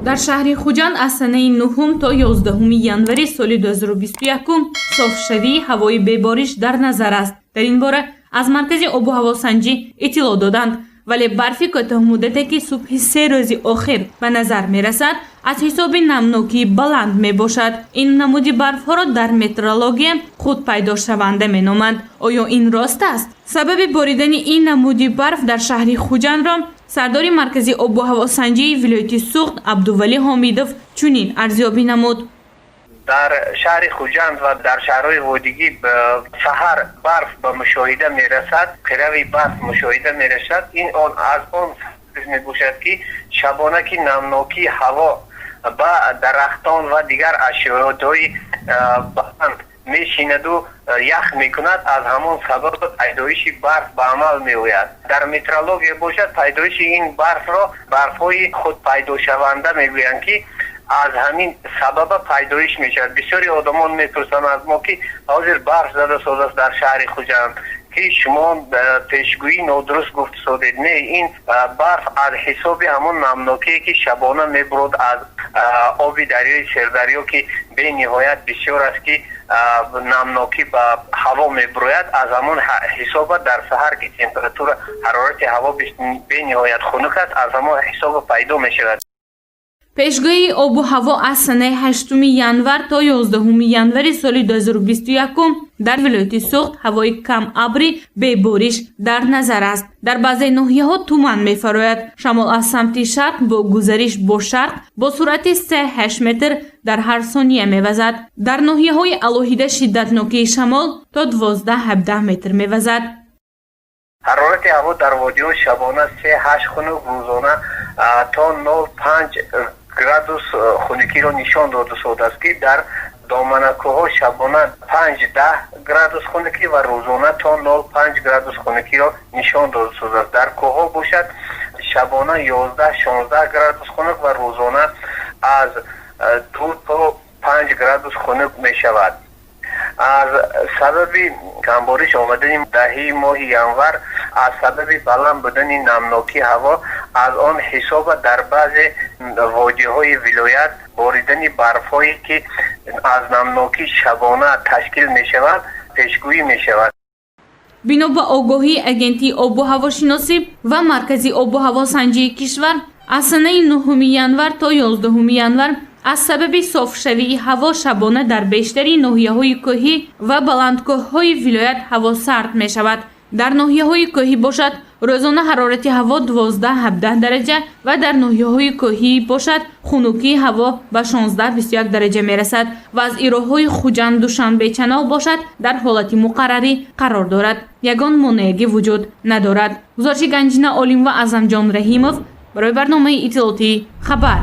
дар шаҳри Хуҷанд аз санаи 9 то 11 январи соли 2021 софшавии ҳавои бебориш дар назар аст. дар ин бора аз маркази обу ҳавосанҷӣ иттилоъ доданд, вале барфи кӯтоҳмуддате ки субҳи 3 рӯзи охир ба назар мерасад аз ҳисоби намнокии баланд мебошад. ин намуди барфҳоро дар метеорология худпайдошаванда меноманд. оё ин рост аст? сабаби боридани ин намуди барф дар шаҳри Хуҷандро сардори маркази обу ҳавосанҷии вилояти Суғд Абдувалӣ Ҳомидов чунин арзёбӣ намуд. дар шаҳри Хуҷанд ва дар шаҳрҳои водигӣ саҳар барф ба мушоҳида мерасад, қирави барф мушоҳида мерасад. ин аз он мебошад ки шабона ки намнокии ҳаво ба дарахтон ва дигар ашёётҳои баланд мешинаду ях мекунад, аз ҳамон сабаб пайдоиши барф ба амал меояд. дар метеорология бошад пайдоиши ин барфро барфҳои худпайдошаванда мегӯянд ки аз ҳамин сабаба пайдоиш мешавад. бисёри одамон мепурсанд аз мо ки ҳозир барф зада шудааст дар шаҳри Хуҷанд ки шумо пешгӯӣ нодуруст гуфт содед. не, ин барф аз ҳисоби ҳамон намнокие ки шабона мебурад аз оби дарёи Сердарё ки бениҳоят бисёр аст ки намнокӣ ба ҳаво мебурояд. аз ҳамон ҳисоба дар саҳар ки температура ҳарорати ҳаво бениҳоят хунук аст, аз ҳамон ҳисоба пайдо мешавад. пешгоҳии обу ҳаво аз санаи 8 январ то 11 январи соли 2021 дар вилояти Суғд ҳавои кам абри бебориш дар назар аст. дар баъзе ноҳияҳо туман мефарояд. шамол аз самти шарқ бо гузариш бо шарқ бо суръати 3-8 метр дар ҳар сония мевазад. дар ноҳияҳои алоҳида шиддатнокии шамол то 12-17 метр мевазад. ҳарорати ҳаво дар водиҳо шабона 3-8 хунук, рӯзона то 0-5 градус хунукиро нишон дода шудааст ки дар доманакӯҳо шабона 5-10 градус хунукӣ ва рӯзона то 0-5 градус хунукиро нишон дода шудааст. дар кӯҳҳо бошад шабона 11-16 градус хунук ва рӯзона аз 2 то 5 градус хунук мешавад. аз сабаби камбориш омадани даҳии моҳи январ аз сабаби баланд будани намнокии ҳаво аз он ҳисоба дар баъзе водиҳои вилоят боридани барфҳое ки аз намнокии шабона ташкил мешавад пешгӯӣ мешавад. бино ба огоҳии агентии обу ҳавошиносӣ ва маркази обу ҳавосанҷии кишвар аз санаи 9 январ то 11 январ аз сабаби софшавии ҳаво шабона дар бештари ноҳияҳои кӯҳӣ ва баландкӯҳҳои вилоят ҳаво сард мешавад. дар ноҳияҳои кӯҳӣ бошад рӯзона ҳарорати ҳаво 12-17 дараҷа ва дар ноҳияҳои кӯҳӣ бошад хунукии ҳаво ба 16-21 дараҷа мерасад ва аз ироҳҳои Хуҷанд Душанбе Чанол бошад дар ҳолати муқаррарӣ қарор дорад. ягон монеагӣ вуҷуд надорад. гузориши Ганҷина Олим ва Азамҷон Раҳимов барои барномаи иттилоотии Хабар.